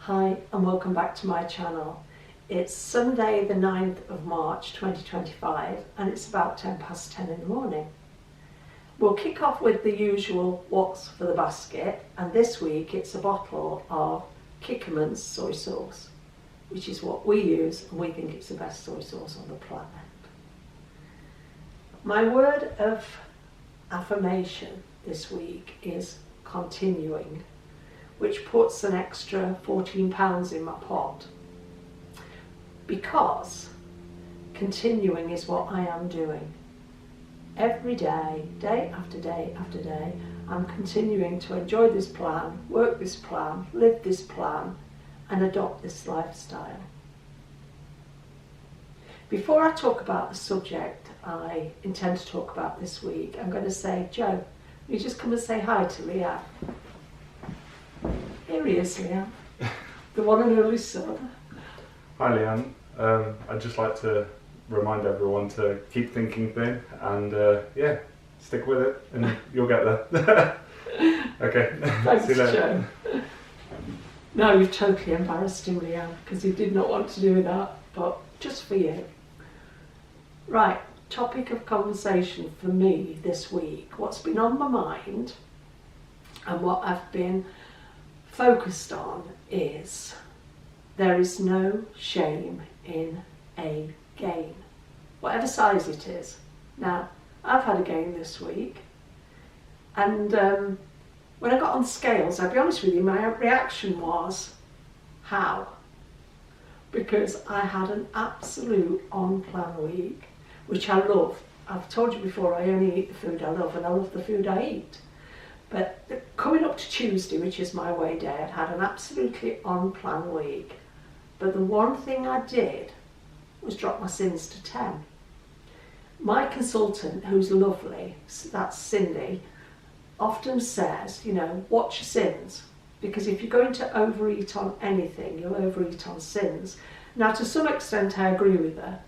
Hi and welcome back to my channel. It's Sunday the 9th of March 2025 and it's about 10 past 10 in the morning. We'll kick off with the usual what's for the basket, and this week it's a bottle of Kikkoman's soy sauce, which is what we use and we think it's the best soy sauce on the planet. My word of affirmation this week is continuing, which puts an extra £14 in my pot, because continuing is what I am doing. Every day, day after day after day, I'm continuing to enjoy this plan, work this plan, live this plan, and adopt this lifestyle. Before I talk about the subject I intend to talk about this week, I'm going to say, Joe, will you just come and say hi to Leanne? Here he is, Leanne, the one and only son. Hi Leanne, I'd just like to remind everyone to keep thinking thin and yeah, stick with it and you'll get there. Okay, Thanks, see you later. Joe. No, you've totally embarrassed him, Leanne, because he did not want to do that, but just for you. Right, topic of conversation for me this week, what's been on my mind and what I've been focused on is there is no shame in a gain, whatever size it is. Now, I've had a gain this week, and when I got on scales, I'll be honest with you, my reaction was, how? Because I had an absolute on-plan week, which I love. I've told you before, I only eat the food I love, and I love the food I eat. But coming up to Tuesday, which is my weigh day, I'd had an absolutely on-plan week. But the one thing I did was drop my sins to 10. My consultant, who's lovely, that's Cindy, often says, you know, watch your sins. Because if you're going to overeat on anything, you'll overeat on sins. Now, to some extent, I agree with her,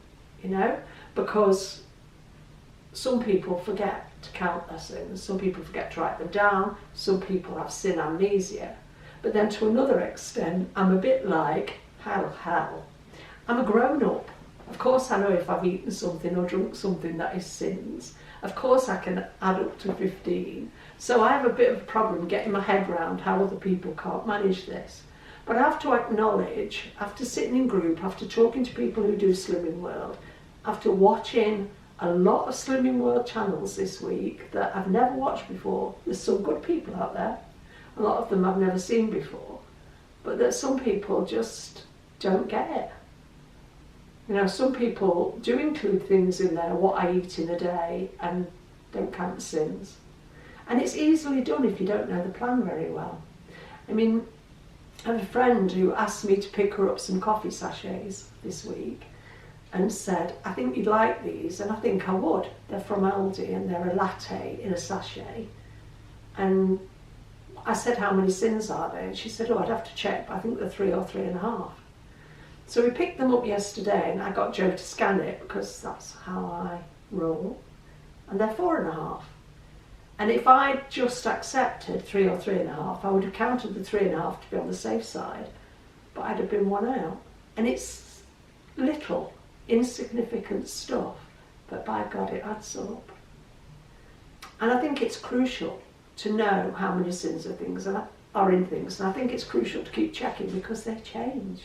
you know, because some people forget to count their sins, some people forget to write them down, some people have sin amnesia. But then to another extent, I'm a bit like, hell. I'm a grown-up. Of course I know if I've eaten something or drunk something that is sins. Of course I can add up to 15. So I have a bit of a problem getting my head around how other people can't manage this. But I have to acknowledge, after sitting in group, after talking to people who do Slimming World, after watching a lot of Slimming World channels this week that I've never watched before. There's some good people out there. A lot of them I've never seen before. But there's some people just don't get it. You know, some people do include things in there, what I eat in a day, and don't count the sins. And it's easily done if you don't know the plan very well. I mean, I have a friend who asked me to pick her up some coffee sachets this week, and said, I think you'd like these, and I think I would. They're from Aldi and they're a latte in a sachet. And I said, how many sins are there? And she said, oh, I'd have to check, but I think they're 3 or 3.5. So we picked them up yesterday and I got Joe to scan it because that's how I roll. And they're 4.5. And if I just accepted 3 or 3.5, I would have counted the 3.5 to be on the safe side, but I'd have been one out. And it's little, insignificant stuff, but by God, it adds up. And I think it's crucial to know how many sins are in things, and I think it's crucial to keep checking because they change.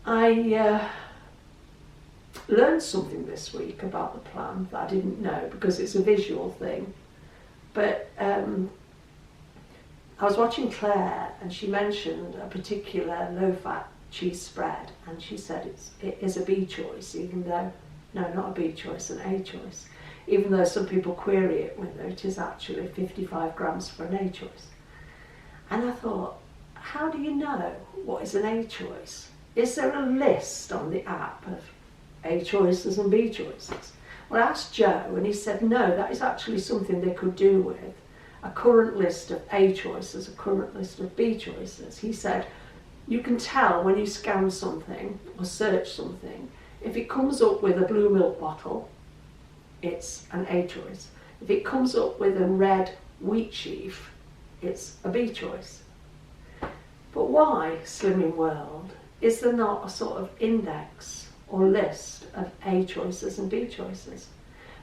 I learned something this week about the plan that I didn't know because it's a visual thing, but I was watching Claire and she mentioned a particular low-fat cheese spread, and she said it is a B choice, even though, no, not a B choice, an A choice, even though some people query it with it is actually 55 grams for an A choice. And I thought, how do you know what is an A choice? Is there a list on the app of A choices and B choices? Well, I asked Joe and he said no, that is actually something they could do with a current list of A choices, a current list of B choices. He said, you can tell when you scan something or search something, if it comes up with a blue milk bottle, it's an A choice. If it comes up with a red wheat sheaf, it's a B choice. why Slimming World is there not a sort of index or list of A choices and B choices?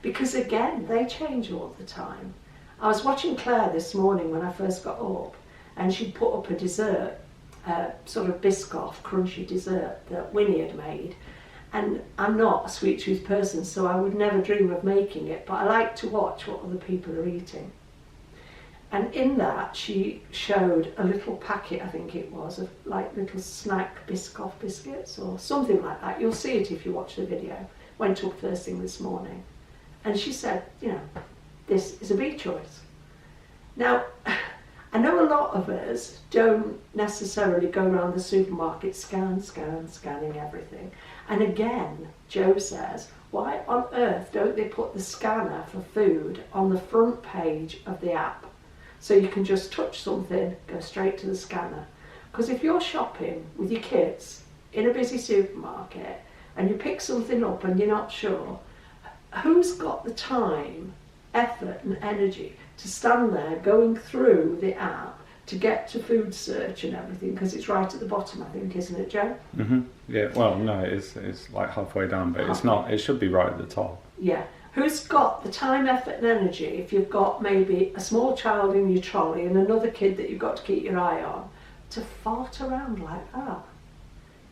Because again, they change all the time. I was watching Claire this morning when I first got up, and she'd put up a dessert, sort of Biscoff crunchy dessert that Winnie had made. And I'm not a sweet tooth person, so I would never dream of making it, but I like to watch what other people are eating. And in that, she showed a little packet, I think it was, of like little snack Biscoff biscuits or something like that. You'll see it if you watch the video. Went up first thing this morning. And she said, you know, this is a B choice. Now, I know a lot of us don't necessarily go around the supermarket scanning everything. And again, Joe says, why on earth don't they put the scanner for food on the front page of the app? So you can just touch something, go straight to the scanner. Because if you're shopping with your kids in a busy supermarket and you pick something up and you're not sure, who's got the time, effort and energy to stand there going through the app to get to food search and everything? Because it's right at the bottom, I think, isn't it, Joe? Mm-hmm. Yeah, well, no, it's like halfway down, but it's not, it should be right at the top. Yeah. Who's got the time, effort and energy if you've got maybe a small child in your trolley and another kid that you've got to keep your eye on to fart around like that?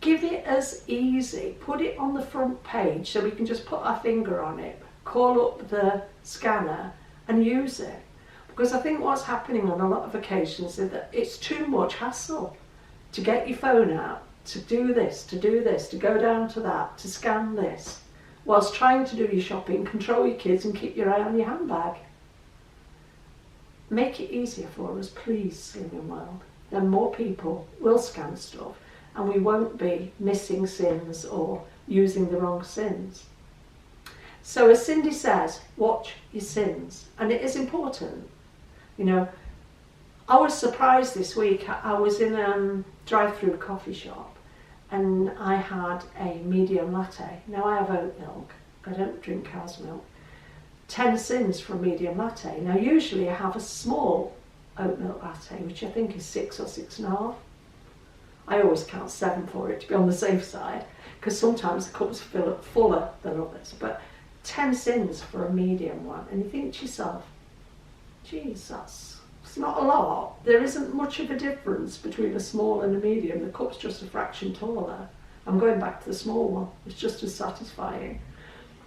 Give it as easy. Put it on the front page so we can just put our finger on it, call up the scanner and use it. Because I think what's happening on a lot of occasions is that it's too much hassle to get your phone out, to do this, to go down to that, to scan this, whilst trying to do your shopping, control your kids and keep your eye on your handbag. Make it easier for us, please, Slimming World. Then more people will scan stuff and we won't be missing sins or using the wrong sins. So as Cindy says, watch your sins. And it is important. You know, I was surprised this week. I was in a drive-through coffee shop and I had a medium latte. Now I have oat milk, I don't drink cow's milk. 10 sins for a medium latte. Now usually I have a small oat milk latte, which I think is 6 or 6.5. I always count 7 for it to be on the safe side, because sometimes the cups fill up fuller than others. But 10 sins for a medium one, and you think to yourself, geez, it's not a lot. There isn't much of a difference between a small and a medium. The cup's just a fraction taller. I'm going back to the small one. It's just as satisfying.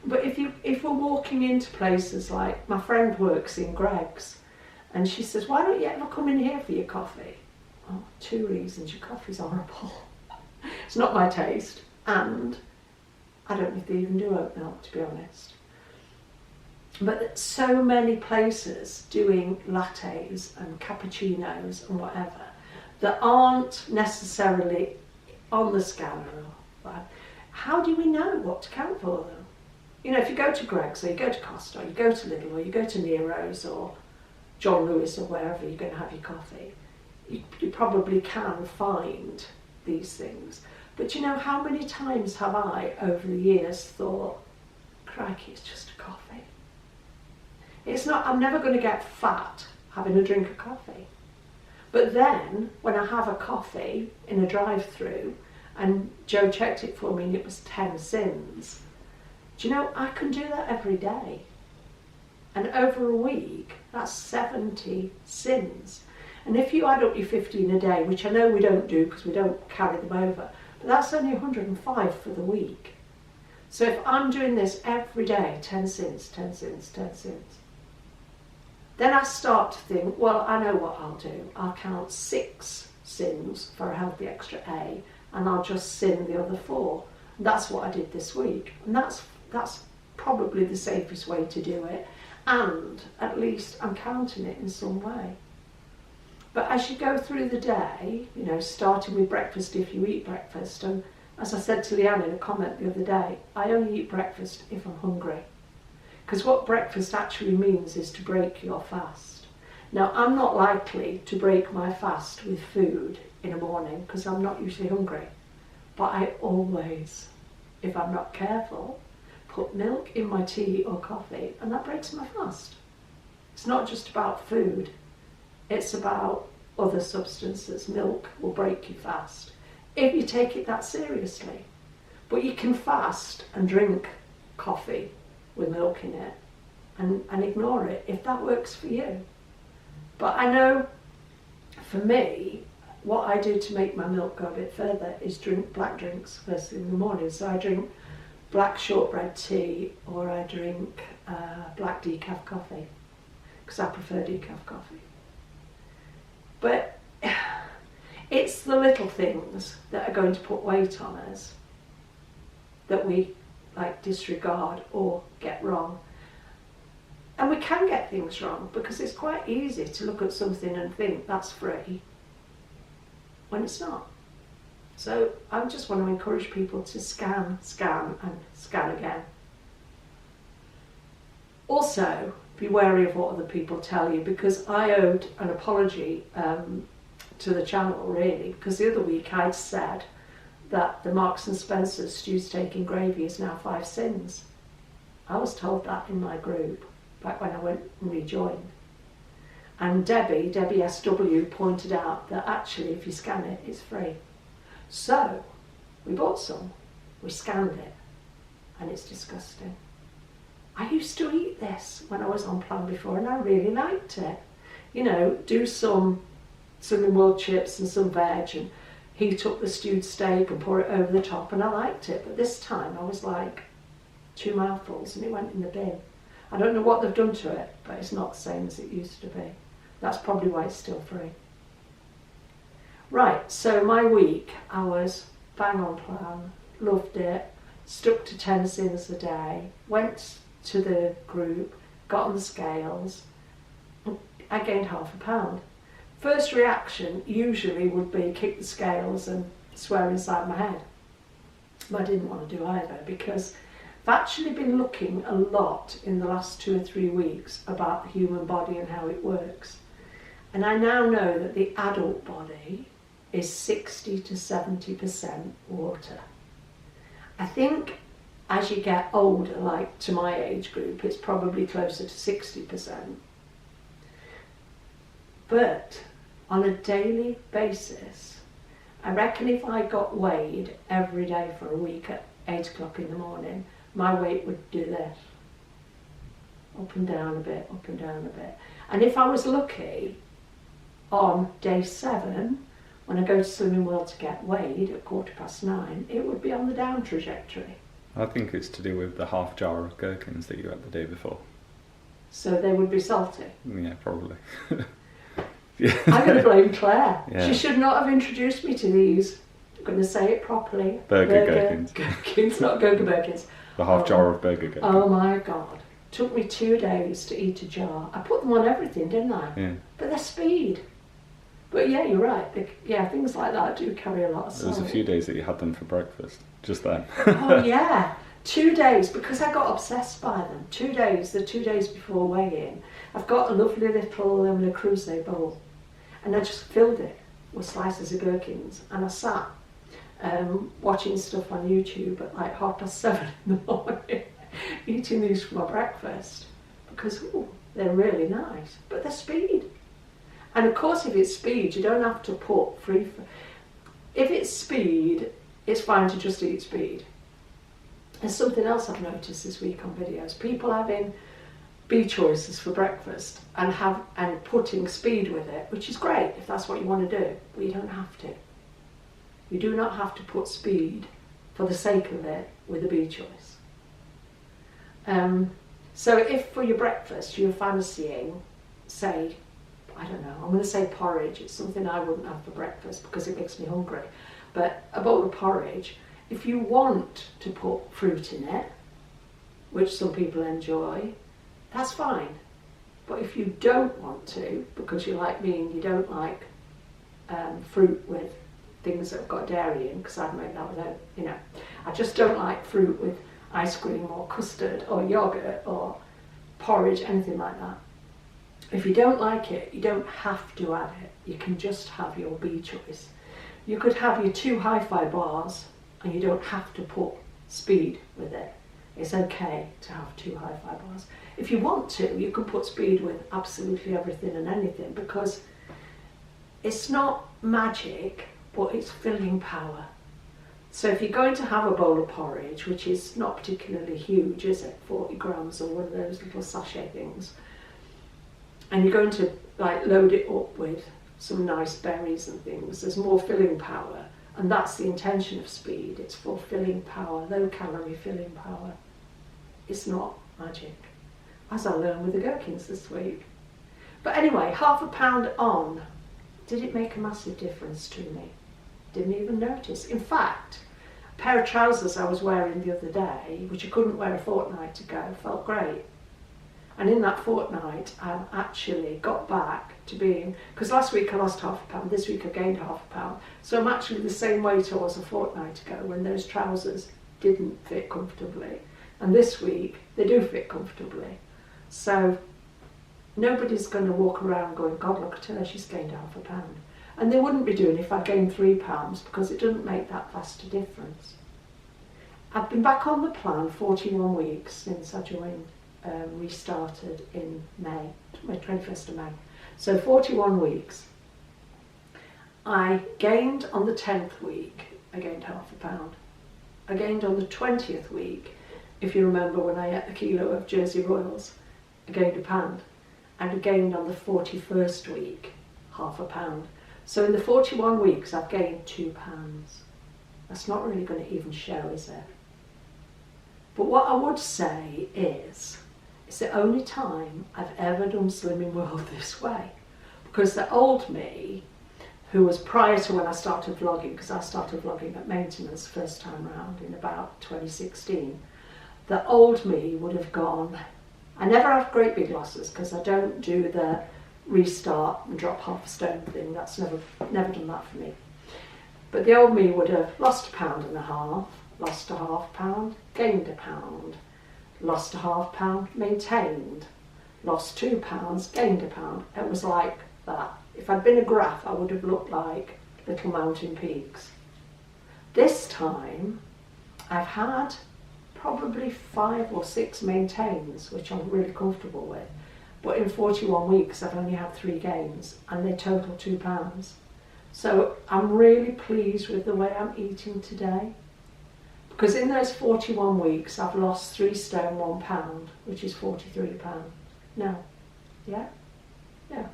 But if we're walking into places like, my friend works in Greggs, and she says, why don't you ever come in here for your coffee? Oh, 2 reasons. Your coffee's horrible. It's not my taste, and I don't know if they even do oat milk, to be honest. But so many places doing lattes and cappuccinos and whatever that aren't necessarily on the scanner. How do we know what to count for them? You know, if you go to Greggs or you go to Costa or you go to Lidl or you go to Nero's or John Lewis or wherever you're going to have your coffee, you probably can find these things. But you know, how many times have I over the years thought, crikey, it's just a coffee. It's not, I'm never going to get fat having a drink of coffee. But then, when I have a coffee in a drive-through, and Joe checked it for me and it was 10 sins, do you know, I can do that every day. And over a week, that's 70 sins. And if you add up your 15 a day, which I know we don't do because we don't carry them over, but that's only 105 for the week. So if I'm doing this every day, 10 sins, 10 sins, 10 sins, then I start to think, well, I know what I'll do. I'll count 6 sins for a healthy extra A, and I'll just sin the other 4. And that's what I did this week. And that's probably the safest way to do it. And at least I'm counting it in some way. But as you go through the day, you know, starting with breakfast if you eat breakfast, and as I said to Leanne in a comment the other day, I only eat breakfast if I'm hungry. Because what breakfast actually means is to break your fast. Now, I'm not likely to break my fast with food in the morning because I'm not usually hungry. But I always, if I'm not careful, put milk in my tea or coffee, and that breaks my fast. It's not just about food. It's about other substances. Milk will break you fast if you take it that seriously. But you can fast and drink coffee with milk in it and ignore it if that works for you. But I know for me, what I do to make my milk go a bit further is drink black drinks first thing in the morning. So I drink black shortbread tea, or I drink black decaf coffee, because I prefer decaf coffee. But it's the little things that are going to put weight on us that we like disregard or get wrong. And we can get things wrong because it's quite easy to look at something and think that's free when it's not. So I just want to encourage people to scan, and scan again. Also, be wary of what other people tell you, because I owed an apology to the channel, really, because the other week I'd said that the Marks and Spencer stew steak and gravy is now 5 sins. I was told that in my group back when I went and rejoined. And Debbie SW, pointed out that actually if you scan it, it's free. So we bought some, we scanned it, and it's disgusting. I used to eat this when I was on plan before, and I really liked it. You know, do some Slimming World chips and some veg, and heat up the stewed steak and pour it over the top, and I liked it. But this time I was like 2 mouthfuls and it went in the bin. I don't know what they've done to it, but it's not the same as it used to be. That's probably why it's still free. Right, so my week, I was bang on plan, loved it, stuck to 10 sins a day, went to the group, got on the scales, I gained £0.5 pound. First reaction usually would be kick the scales and swear inside my head. But I didn't want to do either, because I've actually been looking a lot in the last 2 or 3 weeks about the human body and how it works. And I now know that the adult body is 60 to 70% water. I think as you get older, like to my age group, it's probably closer to 60%. But on a daily basis, I reckon if I got weighed every day for a week at 8 o'clock in the morning, my weight would do this. Up and down a bit, up and down a bit. And if I was lucky, on day 7, when I go to Slimming World to get weighed at 9:15, it would be on the down trajectory. I think it's to do with the half jar of gherkins that you had the day before. So they would be salty. Yeah, probably. I'm going to blame Claire. Yeah. She should not have introduced me to these. I'm going to say it properly. Burger gherkins. Gherkins, not gherkins. The half jar of burger gherkins. Oh my God. Took me 2 days to eat a jar. I put them on everything, didn't I? Yeah. But they're speed. But yeah, you're right. Things like that do carry a lot of There salt. was a few days that you had them for breakfast, just then. Oh yeah. 2 days, because I got obsessed by them. 2 days, the 2 days before weigh-in, I've got a lovely little Le Creuset bowl, and I just filled it with slices of gherkins, and I sat watching stuff on YouTube at like 7:30 in the morning, eating these for my breakfast, because they're really nice, but they're speed. And of course, if it's speed, you don't have to put if it's speed, it's fine to just eat speed. There's something else I've noticed this week on videos. People having bee choices for breakfast and putting speed with it, which is great if that's what you want to do, but you don't have to. You do not have to put speed for the sake of it with a bee choice. So if for your breakfast you're fancying, say, I don't know, I'm going to say porridge. It's something I wouldn't have for breakfast because it makes me hungry. But a bowl of porridge, if you want to put fruit in it, which some people enjoy, that's fine. But if you don't want to, because you're like me and you don't like fruit with things that have got dairy in, because I'd make that without, I just don't like fruit with ice cream or custard or yogurt or porridge, anything like that. If you don't like it, you don't have to add it. You can just have your bee choice. You could have your 2 hi-fi bars and you don't have to put speed with it. It's okay to have 2 hi-fi bars. If you want to, you can put speed with absolutely everything and anything, because it's not magic, but it's filling power. So if you're going to have a bowl of porridge, which is not particularly huge, is it, 40 grams or one of those little sachet things, and you're going to like load it up with some nice berries and things, there's more filling power, and that's the intention of speed. It's for filling power, low calorie filling power. It's not magic, as I learned with the gherkins this week. But anyway, half a pound on, did it make a massive difference to me? Didn't even notice. In fact, a pair of trousers I was wearing the other day, which I couldn't wear a fortnight ago, felt great. And in that fortnight, I actually got back to being, because last week I lost half a pound, this week I gained half a pound. So I'm actually the same weight I was a fortnight ago when those trousers didn't fit comfortably. And this week, they do fit comfortably. So nobody's going to walk around going, God, look at her, she's gained half a pound. And they wouldn't be doing if I gained 3 pounds, because it doesn't make that vast a difference. I've been back on the plan 41 weeks since I joined, restarted in May, 21st of May. So 41 weeks. I gained on the 10th week, I gained half a pound. I gained on the 20th week, if you remember when I ate a kilo of Jersey Royals, I gained a pound. And I gained on the 41st week, half a pound. So in the 41 weeks, I've gained 2 pounds. That's not really going to even show, is it? But what I would say is, it's the only time I've ever done Slimming World this way. Because the old me, who was prior to when I started vlogging, because I started vlogging at maintenance first time round in about 2016, the old me would have gone, I never have great big losses because I don't do the restart and drop half a stone thing. That's never done that for me. But the old me would have lost 1.5 pounds, lost a half pound, gained a pound, lost a half pound, maintained, lost 2 pounds, gained a pound. It was like that. If I'd been a graph, I would have looked like little mountain peaks. This time, I've had probably 5 or 6 maintains, which I'm really comfortable with. But in 41 weeks, I've only had 3 gains, and they total 2 pounds. So I'm really pleased with the way I'm eating today. Because in those 41 weeks, I've lost 3 stone, 1 pound, which is 43 pounds. No. Yeah? Yeah,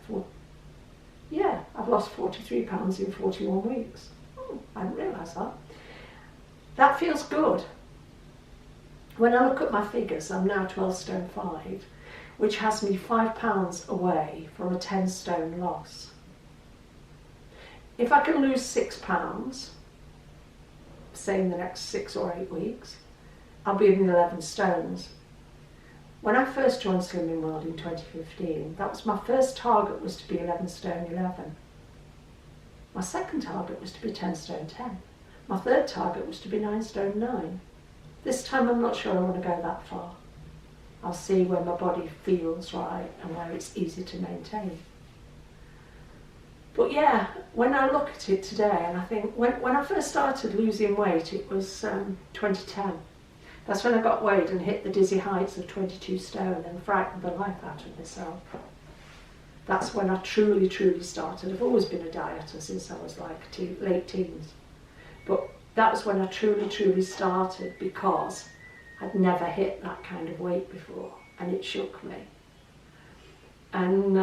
yeah, I've lost 43 pounds in 41 weeks. Oh, I didn't realise that. That feels good. When I look at my figures, I'm now 12 stone 5, which has me 5 pounds away from a 10 stone loss. If I can lose 6 pounds, say in the next 6 or 8 weeks, I'll be in 11 stones. When I first joined Slimming World in 2015, that was my first target, was to be 11 stone 11. My second target was to be 10 stone 10. My third target was to be 9 stone 9. This time I'm not sure I want to go that far. I'll see where my body feels right and where it's easy to maintain. But yeah, when I look at it today, and I think when I first started losing weight, it was 2010. That's when I got weighed and hit the dizzy heights of 22 stone and frightened the life out of myself. That's when I truly, truly started. I've always been a dieter since I was like late teens. But that was when I truly, truly started, because I'd never hit that kind of weight before, and it shook me. And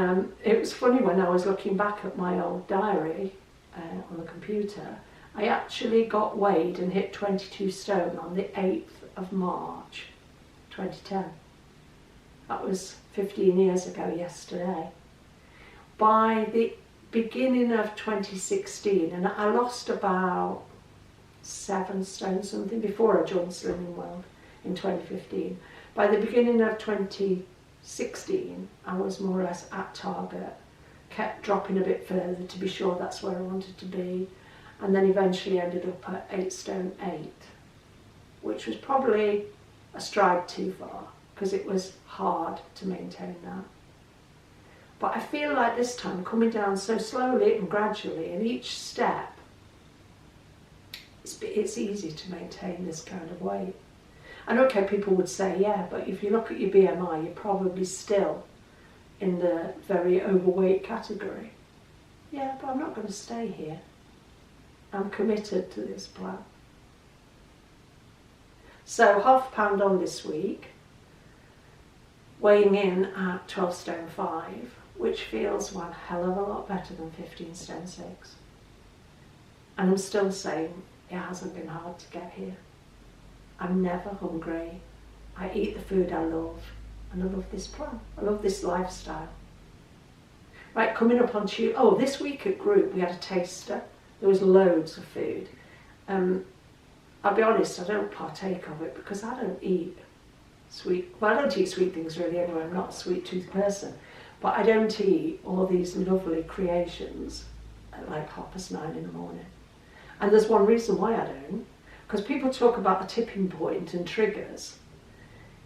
it was funny, when I was looking back at my old diary on the computer, I actually got weighed and hit 22 stone on the 8th of March 2010. That was 15 years ago yesterday. By the beginning of 2016, and I lost about 7 stone something before I joined Slimming World in 2015. By the beginning of 2016, I was more or less at target, kept dropping a bit further to be sure that's where I wanted to be, and then eventually ended up at 8 stone 8, which was probably a stride too far, because it was hard to maintain that. But I feel like this time, coming down so slowly and gradually, and each step, it's easy to maintain this kind of weight. And okay, people would say, yeah, but if you look at your BMI, you're probably still in the very overweight category. Yeah, but I'm not going to stay here. I'm committed to this plan. So £0.5 on this week, weighing in at 12 stone 5, which feels one hell of a lot better than 15 stone 6. And I'm still saying it hasn't been hard to get here. I'm never hungry. I eat the food I love, and I love this plan. I love this lifestyle. Right, coming up on Tuesday. Oh, this week at group we had a taster. There was loads of food. I'll be honest, I don't partake of it because I don't eat sweet. Well, I don't eat sweet things really anyway. I'm not a sweet tooth person. But I don't eat all these lovely creations at like 9:30 in the morning. And there's one reason why I don't. Because people talk about the tipping point and triggers.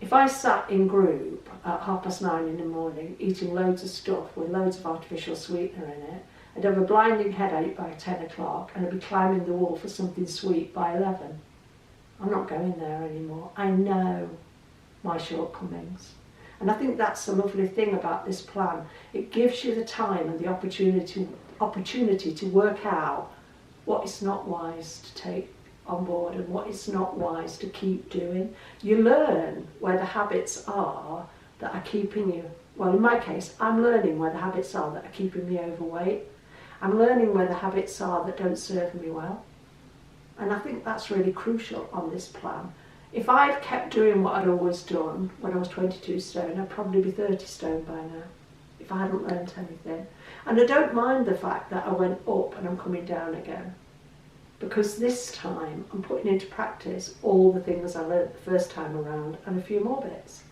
If I sat in group at 9:30 in the morning eating loads of stuff with loads of artificial sweetener in it, I'd have a blinding headache by 10 o'clock and I'd be climbing the wall for something sweet by 11. I'm not going there anymore. I know my shortcomings. And I think that's the lovely thing about this plan. It gives you the time and the opportunity to work out what is not wise to take on board and what is not wise to keep doing. You learn where the habits are that are keeping you, well in my case, I'm learning where the habits are that are keeping me overweight. I'm learning where the habits are that don't serve me well. And I think that's really crucial on this plan. If I'd kept doing what I'd always done when I was 22 stone, I'd probably be 30 stone by now, if I hadn't learnt anything. And I don't mind the fact that I went up and I'm coming down again. Because this time I'm putting into practice all the things I learnt the first time around and a few more bits.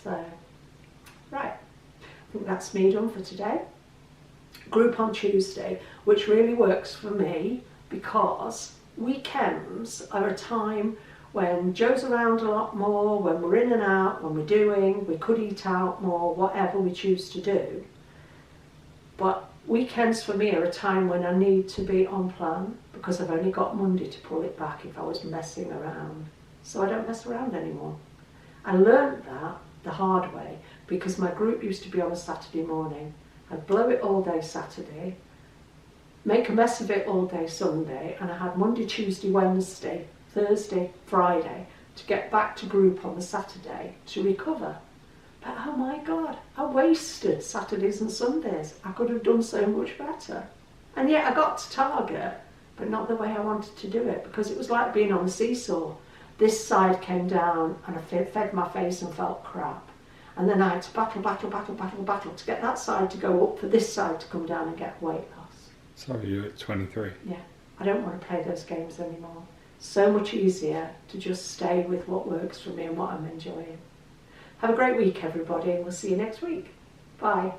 So, right, I think that's me done for today. Group on Tuesday, which really works for me because weekends are a time when Joe's around a lot more, when we're in and out, when we're doing, we could eat out more, whatever we choose to do. But weekends for me are a time when I need to be on plan because I've only got Monday to pull it back if I was messing around. So I don't mess around anymore. I learned that the hard way because my group used to be on a Saturday morning. I'd blow it all day Saturday, make a mess of it all day Sunday, and I had Monday, Tuesday, Wednesday, Thursday, Friday to get back to group on the Saturday to recover. But oh my God, I wasted Saturdays and Sundays. I could have done so much better. And yet I got to target, but not the way I wanted to do it because it was like being on a seesaw. This side came down and I fed my face and felt crap. And then I had to battle to get that side to go up for this side to come down and get weight loss. So you're at 23? Yeah, I don't want to play those games anymore. So much easier to just stay with what works for me and what I'm enjoying. Have a great week, everybody, and we'll see you next week. Bye.